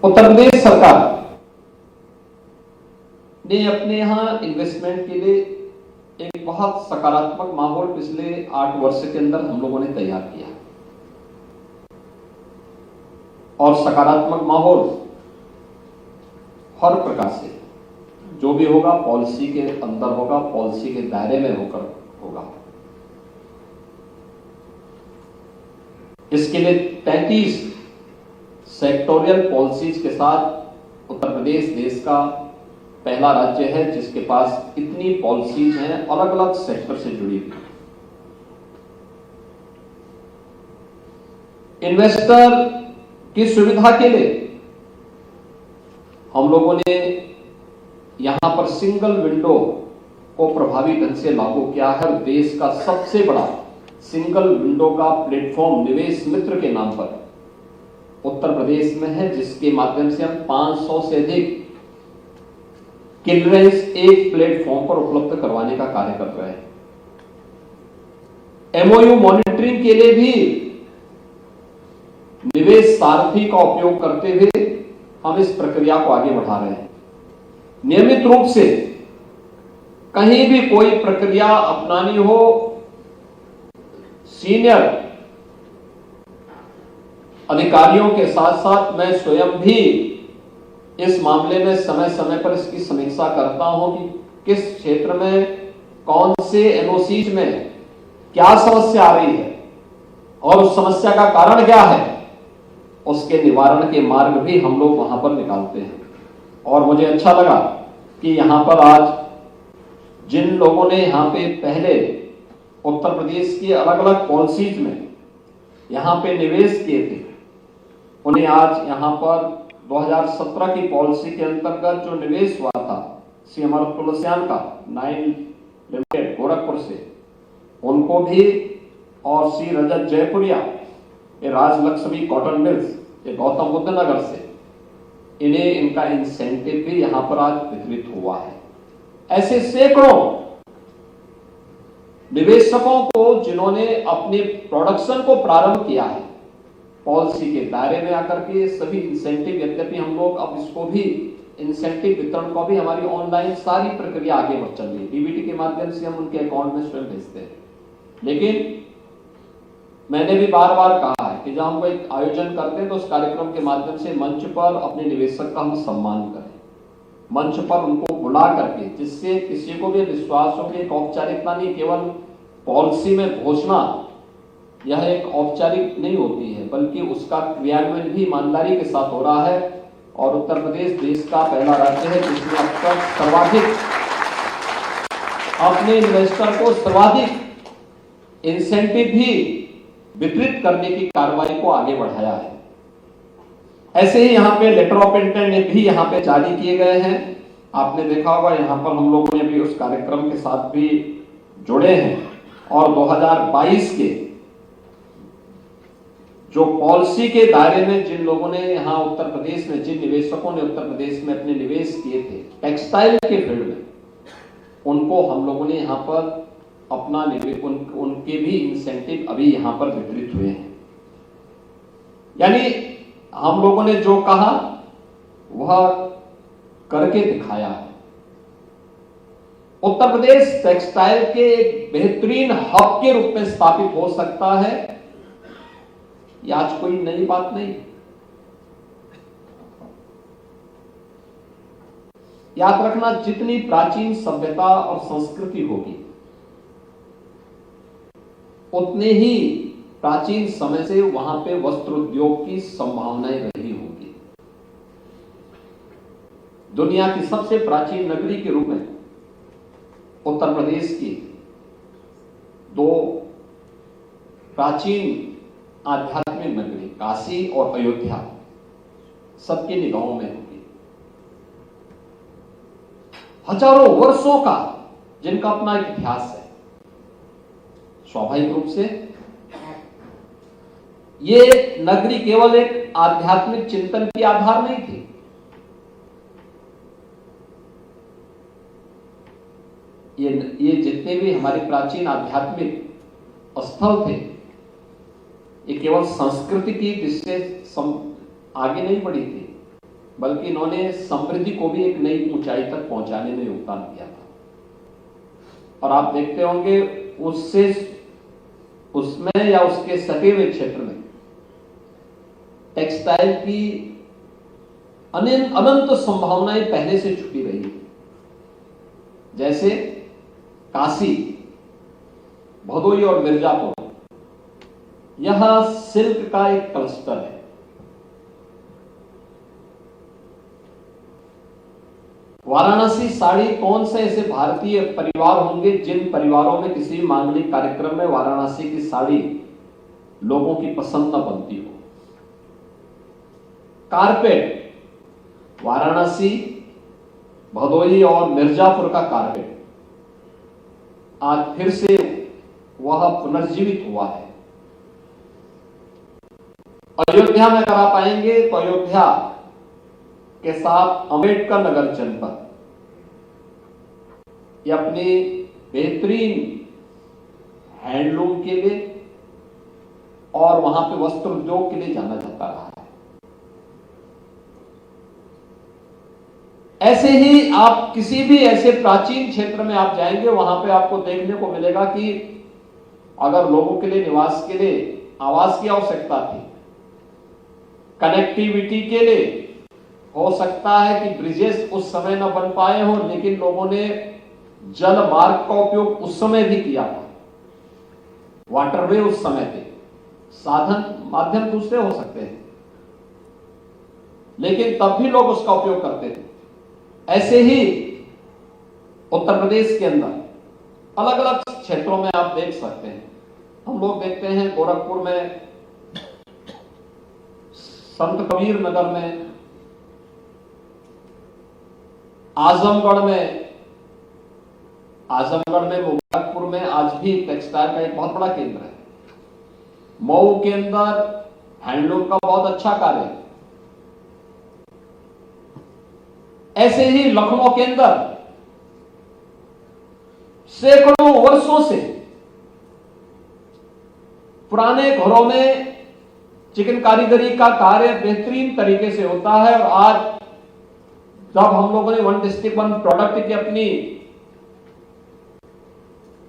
उत्तर प्रदेश सरकार ने अपने यहां इन्वेस्टमेंट के लिए एक बहुत सकारात्मक माहौल पिछले 8 वर्ष के अंदर हम लोगों ने तैयार किया और सकारात्मक माहौल हर प्रकार से जो भी होगा पॉलिसी के अंदर होगा, पॉलिसी के दायरे में होकर होगा। इसके लिए 33 सेक्टोरियल पॉलिसीज के साथ उत्तर प्रदेश देश का पहला राज्य है जिसके पास इतनी पॉलिसीज हैं अलग अलग सेक्टर से जुड़ी हुई। इन्वेस्टर की सुविधा के लिए हम लोगों ने यहां पर सिंगल विंडो को प्रभावी ढंग से लागू किया है। देश का सबसे बड़ा सिंगल विंडो का प्लेटफॉर्म निवेश मित्र के नाम पर उत्तर प्रदेश में है, जिसके माध्यम से हम 500 से अधिक क्लियरेंस एक प्लेटफॉर्म पर उपलब्ध करवाने का कार्य कर रहे हैं। एमओयू मॉनिटरिंग के लिए भी निवेश सारथी का उपयोग करते हुए हम इस प्रक्रिया को आगे बढ़ा रहे हैं। नियमित रूप से कहीं भी कोई प्रक्रिया अपनानी हो, सीनियर अधिकारियों के साथ साथ मैं स्वयं भी इस मामले में समय समय पर इसकी समीक्षा करता हूं कि किस क्षेत्र में कौन से एनओसीज में क्या समस्या आ रही है और उस समस्या का कारण क्या है, उसके निवारण के मार्ग भी हम लोग वहां पर निकालते हैं। और मुझे अच्छा लगा कि यहां पर आज जिन लोगों ने यहां पे पहले उत्तर प्रदेश की अलग अलग पॉलिसीज में यहां पे निवेश किए थे, उन्हें आज यहां पर 2017 की पॉलिसी के अंतर्गत जो निवेश हुआ था श्री अमर तुलसियान का 9 लिमिटेड गोरखपुर से, उनको भी, और श्री रजत जयपुरिया ये राजलक्ष्मी कॉटन मिल्स ये गौतम बुद्ध नगर से, इन्हें इनका इंसेंटिव भी यहां पर आज वितरित हुआ है। ऐसे सैकड़ों निवेशकों को जिन्होंने अपने प्रोडक्शन को प्रारंभ किया है पॉलिसी के दायरे में आकर के, सभी इंसेंटिव, यद्यपि हम लोग अब इसको भी इंसेंटिव वितरण को भी हमारी ऑनलाइन सारी प्रक्रिया आगे बढ़ चल रही है, डीबीटी के माध्यम से हम उनके अकाउंट में स्वयं भेजते हैं। लेकिन मैंने भी बार बार कहा है कि जब हम कोई आयोजन करते हैं तो उस कार्यक्रम के माध्यम से मंच पर अपने निवेशक का हम सम्मान करें, मंच पर उनको बुला करके, जिससे किसी को भी विश्वास हो कि एक औपचारिकता नहीं, केवल पॉलिसी में घोषणा यह एक औपचारिक नहीं होती है, बल्कि उसका क्रियान्वयन भी ईमानदारी के साथ हो रहा है। और उत्तर प्रदेश देश का पहला राज्य है जिसमें अब तक सर्वाधिक अपने इन्वेस्टर को सर्वाधिक इंसेंटिव भी वितरित करने की कार्रवाई को आगे बढ़ाया है। ऐसे ही यहाँ पे लेटर ऑफ इंटेंट भी यहाँ पे जारी किए गए हैं। आपने देखा होगा यहाँ पर हम लोगों ने भी उस कार्यक्रम के साथ भी जुड़े हैं और 2022 के जो पॉलिसी के दायरे में जिन लोगों ने यहाँ उत्तर प्रदेश में, जिन निवेशकों ने उत्तर प्रदेश में अपने निवेश किए थे टेक्सटाइल के फील्ड में, उनको हम लोगों ने यहाँ पर अपना उनके भी इंसेंटिव अभी यहां पर वितरित हुए हैं। यानी हम लोगों ने जो कहा वह करके दिखाया है। उत्तर प्रदेश टेक्सटाइल के एक बेहतरीन हब के रूप में स्थापित हो सकता है, यह आज कोई नई बात नहीं। याद रखना, जितनी प्राचीन सभ्यता और संस्कृति होगी उतने ही प्राचीन समय से वहां पे वस्त्र उद्योग की संभावनाएं रही होगी। दुनिया की सबसे प्राचीन नगरी के रूप में उत्तर प्रदेश की 2 प्राचीन आध्यात्मिक नगरी काशी और अयोध्या सबकी निगाहों में होगी। हजारों वर्षों का जिनका अपना एक इतिहास है। स्वाभाविक रूप से ये नगरी केवल एक आध्यात्मिक चिंतन की आधार नहीं थी, ये जितने भी हमारे प्राचीन आध्यात्मिक स्थल थे, ये केवल संस्कृति की दृष्टि से आगे नहीं बढ़ी थी, बल्कि इन्होंने समृद्धि को भी एक नई ऊंचाई तक पहुंचाने में योगदान दिया था। और आप देखते होंगे उसमें या उसके सटे हुए क्षेत्र में टेक्सटाइल की अनंत संभावनाएं पहले से छुपी रही है। जैसे काशी, भदोही और मिर्जापुर, यह सिल्क का एक क्लस्टर है। वाराणसी साड़ी, कौन से ऐसे भारतीय परिवार होंगे जिन परिवारों में किसी मांगलिक कार्यक्रम में वाराणसी की साड़ी लोगों की पसंद न बनती हो। कारपेट, वाराणसी, भदोही और मिर्जापुर का कारपेट आज फिर से वह पुनर्जीवित हुआ है। अयोध्या में अगर आप आएंगे तो अयोध्या के साथ अंबेडकर नगर जनपद ये अपने बेहतरीन हैंडलूम के लिए और वहां पे वस्त्र उद्योग के लिए जाना जाता रहा है। ऐसे ही आप किसी भी ऐसे प्राचीन क्षेत्र में आप जाएंगे, वहां पे आपको देखने को मिलेगा कि अगर लोगों के लिए निवास के लिए आवास की आवश्यकता थी, कनेक्टिविटी के लिए हो सकता है कि ब्रिजेस उस समय न बन पाए हो, लेकिन लोगों ने जल मार्ग का उपयोग उस समय भी किया था। वाटरवे उस समय थे, साधन माध्यम दूसरे हो सकते हैं, लेकिन तब भी लोग उसका उपयोग करते थे। ऐसे ही उत्तर प्रदेश के अंदर अलग अलग क्षेत्रों में आप देख सकते हैं। हम लोग देखते हैं गोरखपुर में, संत कबीर नगर में, आजमगढ़ में, गोरखपुर में आज भी टेक्सटाइल का एक बहुत बड़ा केंद्र है। मऊ के अंदर हैंडलूम का बहुत अच्छा कार्य है। ऐसे ही लखनऊ के अंदर सैकड़ों वर्षों से पुराने घरों में चिकन कारीगरी का कार्य बेहतरीन तरीके से होता है। और आज जब हम लोगों ने वन डिस्ट्रिक्ट वन प्रोडक्ट की अपनी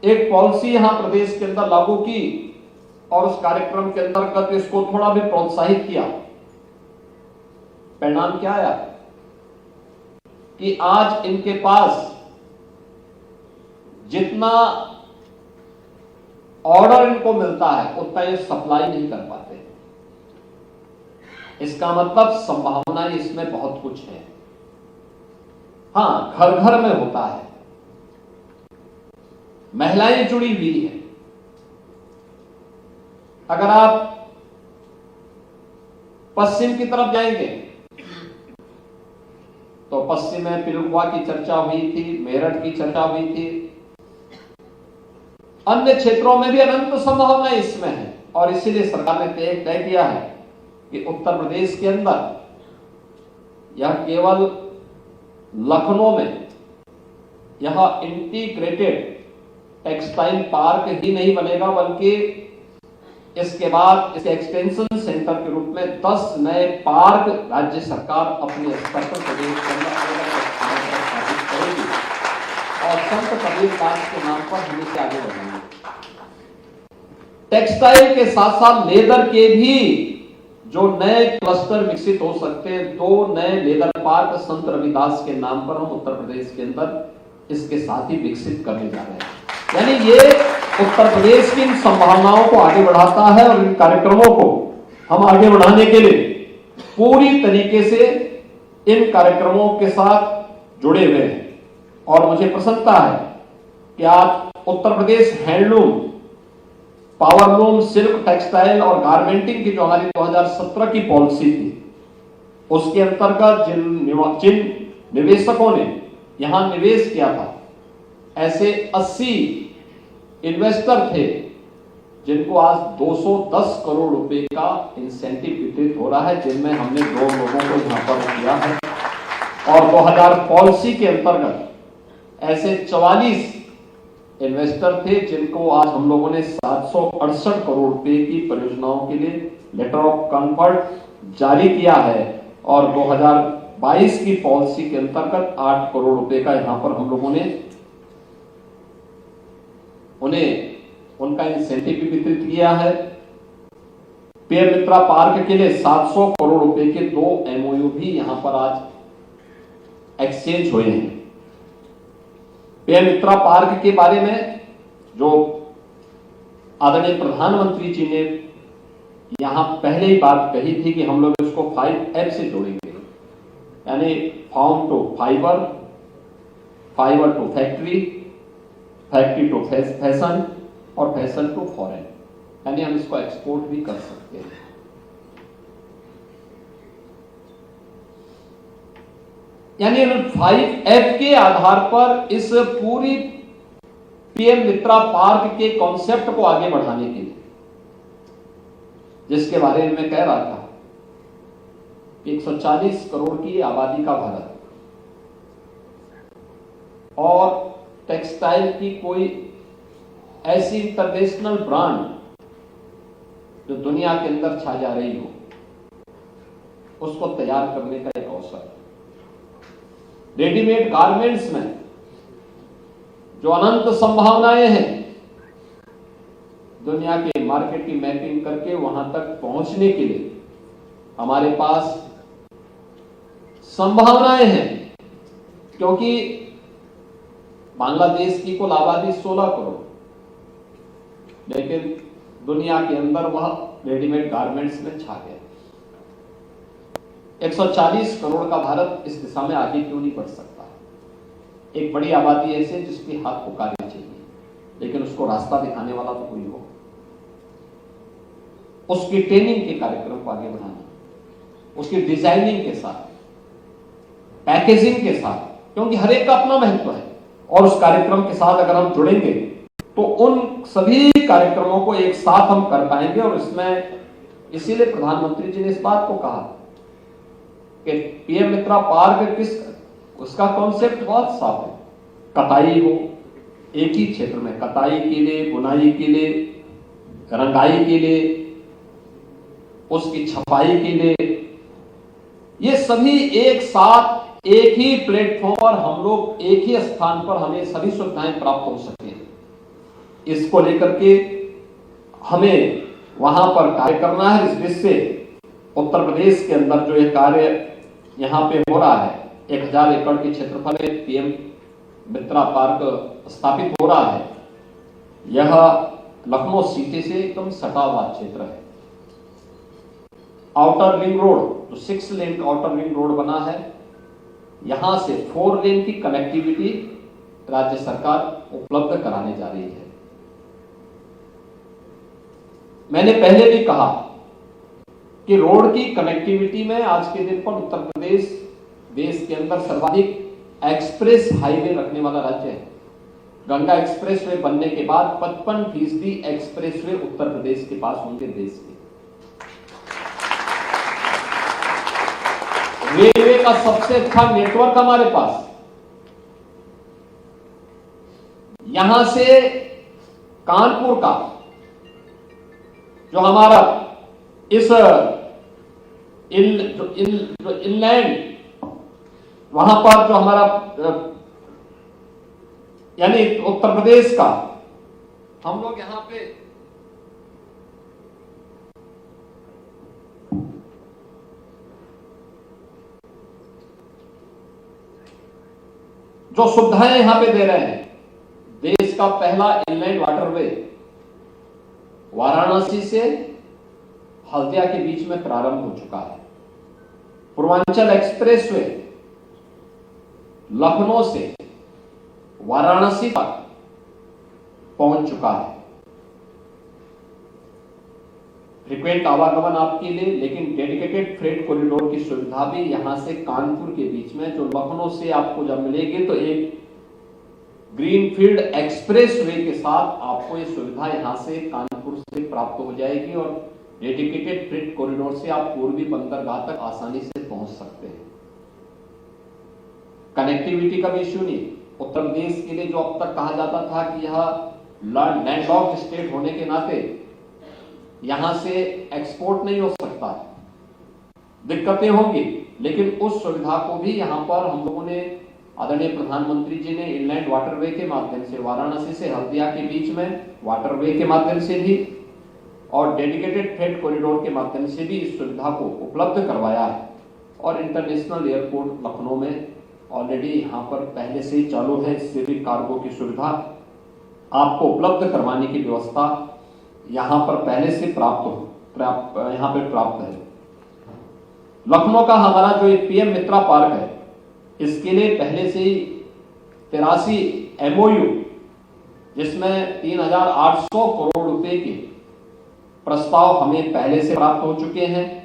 एक पॉलिसी यहां प्रदेश के अंदर लागू की और उस कार्यक्रम के अंतर्गत इसको थोड़ा भी प्रोत्साहित किया, परिणाम क्या आया कि आज इनके पास जितना ऑर्डर इनको मिलता है उतना ये सप्लाई नहीं कर पाते। इसका मतलब संभावना इसमें बहुत कुछ है। हां, घर घर में होता है, महिलाएं जुड़ी हुई है। अगर आप पश्चिम की तरफ जाएंगे तो पश्चिम में पिलुआ की चर्चा हुई थी, मेरठ की चर्चा हुई थी, अन्य क्षेत्रों में भी अनंत संभावना इसमें है। और इसीलिए सरकार ने तय किया है कि उत्तर प्रदेश के अंदर यह केवल लखनऊ में यह इंटीग्रेटेड टेक्सटाइल पार्क ही नहीं बनेगा, बल्कि इसके बाद इसके एक्सटेंशन सेंटर के रूप में 10 नए पार्क राज्य सरकार अपने स्तर पर प्रदेश के अंदर स्थापित करेगी और संत कबीर दास के नाम पर हम इसे आगे बढ़ाएंगे। टेक्सटाइल के साथ साथ लेदर के भी जो नए क्लस्टर विकसित हो सकते हैं, 2 नए लेदर पार्क संत रविदास के नाम पर हम उत्तर प्रदेश के अंदर इसके साथ ही विकसित करने जा रहे हैं। यानी ये उत्तर प्रदेश की इन संभावनाओं को आगे बढ़ाता है और इन कार्यक्रमों को हम आगे बढ़ाने के लिए पूरी तरीके से इन कार्यक्रमों के साथ जुड़े हुए हैं। और मुझे प्रसन्नता है कि आज Uttar Pradesh handloom, powerloom, silk, textile और गारमेंटिंग की जो हमारी 2017 की पॉलिसी थी, उसके अंतर्गत जिन निवेशकों ने यहां निवेश किया था, ऐसे 80 इन्वेस्टर थे जिनको आज 210 करोड़ रुपए का इंसेंटिव वितरित हो रहा है, जिनमें हमने 2 लोगों को यहां पर किया है। और 2000 पॉलिसी के अंतर्गत ऐसे 44 इन्वेस्टर थे जिनको आज हम लोगों ने 768 करोड़ रुपए की परियोजनाओं के लिए लेटर ऑफ कंफर्ट जारी किया है। और 22 की पॉलिसी के अंतर्गत 8 करोड़ रुपए का यहां पर हम लोगों ने उन्हें उनका इंसेंटिव भी वितरित किया है। पीएम मित्रा पार्क के लिए 700 करोड़ रुपए के 2 एमओयू भी यहां पर आज एक्सचेंज हुए हैं। पीएम मित्रा पार्क के बारे में जो आदरणीय प्रधानमंत्री जी ने यहां पहले ही बात कही थी कि हम लोग इसको 5F से जोड़ेंगे, यानी farm to fibre, fibre to factory, factory to fashion और फैशन टू फॉरेन, यानी हम इसको एक्सपोर्ट भी कर सकते हैं। यानी 5F के आधार पर इस पूरी पीएम मित्रा पार्क के कॉन्सेप्ट को आगे बढ़ाने के लिए, जिसके बारे में मैं कह रहा था, 140 करोड़ की आबादी का भारत और टेक्सटाइल की कोई ऐसी इंटरनेशनल ब्रांड जो दुनिया के अंदर छा जा रही हो, उसको तैयार करने का एक अवसर। रेडीमेड गारमेंट्स में जो अनंत संभावनाएं हैं, दुनिया के मार्केट की मैपिंग करके वहां तक पहुंचने के लिए हमारे पास संभावनाएं हैं, क्योंकि बांग्लादेश की कुल आबादी 16 करोड़, लेकिन दुनिया के अंदर वह रेडीमेड गारमेंट्स में छा गया। 140 करोड़ का भारत इस दिशा में आगे क्यों नहीं बढ़ सकता? एक बड़ी आबादी ऐसे जिसकी हाथ पुकारनी चाहिए, लेकिन उसको रास्ता दिखाने वाला तो कोई हो। उसकी ट्रेनिंग के कार्यक्रम को आगे बढ़ाना, उसकी डिजाइनिंग के साथ, पैकेजिंग के साथ, क्योंकि हर एक का अपना महत्व है, और उस कार्यक्रम के साथ अगर हम जुड़ेंगे तो उन सभी कार्यक्रमों को एक साथ हम कर पाएंगे। और इसमें इसीलिए प्रधानमंत्री जी ने इस बात को कहा कि पीएम मित्रा पार्क उसका कॉन्सेप्ट बहुत साफ है। कताई हो एक ही क्षेत्र में, कताई के लिए, बुनाई के लिए, रंगाई के लिए, उसकी छपाई के लिए, ये सभी एक साथ एक ही प्लेटफॉर्म पर हम लोग एक ही स्थान पर हमें सभी सुविधाएं प्राप्त हो सके, इसको लेकर के हमें वहां पर कार्य करना है। इस दृष्टि से उत्तर प्रदेश के अंदर जो ये कार्य यहां पे हो रहा है, 1000 एकड़ के क्षेत्रफल में पीएम मित्रा पार्क स्थापित हो रहा है। यह लखनऊ सिटी से एकदम सटा हुआ क्षेत्र है। आउटर रिंग रोड, जो 6 लेन का आउटर रिंग रोड बना है, यहां से 4 लेन की कनेक्टिविटी राज्य सरकार उपलब्ध कराने जा रही है। मैंने पहले भी कहा कि रोड की कनेक्टिविटी में आज के दिन पर उत्तर प्रदेश देश के अंदर सर्वाधिक एक्सप्रेस हाईवे रखने वाला राज्य है। गंगा एक्सप्रेसवे बनने के बाद 55% एक्सप्रेसवे उत्तर प्रदेश के पास होंगे देश के। रेलवे का सबसे अच्छा नेटवर्क हमारे पास, यहां से कानपुर का जो हमारा इस इनलैंड वहां पर जो हमारा यानी उत्तर प्रदेश का, हम लोग यहां पे जो सुविधाएं यहां पे दे रहे हैं, देश का पहला इनलैंड वाटरवे वाराणसी से हल्दिया के बीच में प्रारंभ हो चुका है। पूर्वांचल एक्सप्रेसवे लखनऊ से वाराणसी तक पहुंच चुका है। फ्रीक्वेंट आवागमन आपके लिए, लेकिन डेडिकेटेड फ्रेट कॉरिडोर की सुविधा भी यहां से कानपुर के बीच में, जो लखनऊ से आपको जब मिलेगी तो एक ग्रीनफील्ड एक्सप्रेसवे के साथ आपको ये सुविधा यहां से कानपुर से प्राप्त हो जाएगी, और डेडिकेटेड फ्रेट कॉरिडोर से आप पूर्वी बंदरगाह तक आसानी से पहुंच सकते हैं। कनेक्टिविटी का भी इश्यू नहीं। उत्तर प्रदेश के लिए जो अब तक कहा जाता था कि यह लैंडलॉक्ड स्टेट होने के नाते यहां से एक्सपोर्ट नहीं हो सकता, दिक्कतें होंगी, लेकिन उस सुविधा को भी यहाँ पर हम लोगों ने, आदरणीय प्रधानमंत्री जी ने इनलैंड वाटरवे के माध्यम से, वाराणसी से हल्दिया के बीच में वाटरवे के माध्यम से भी और डेडिकेटेड फ्रेट कॉरिडोर के माध्यम से भी इस सुविधा को उपलब्ध करवाया है। और इंटरनेशनल एयरपोर्ट लखनऊ में ऑलरेडी यहाँ पर पहले से ही चालू है। इससे भी कार्गो की सुविधा आपको उपलब्ध करवाने की व्यवस्था यहाँ पर पहले से यहाँ पर प्राप्त है। लखनऊ का हमारा जो एक पीएम मित्रा पार्क है, इसके लिए पहले से ही 83 MOU, जिसमें 3,800 करोड़ रुपए के प्रस्ताव हमें पहले से प्राप्त हो चुके हैं।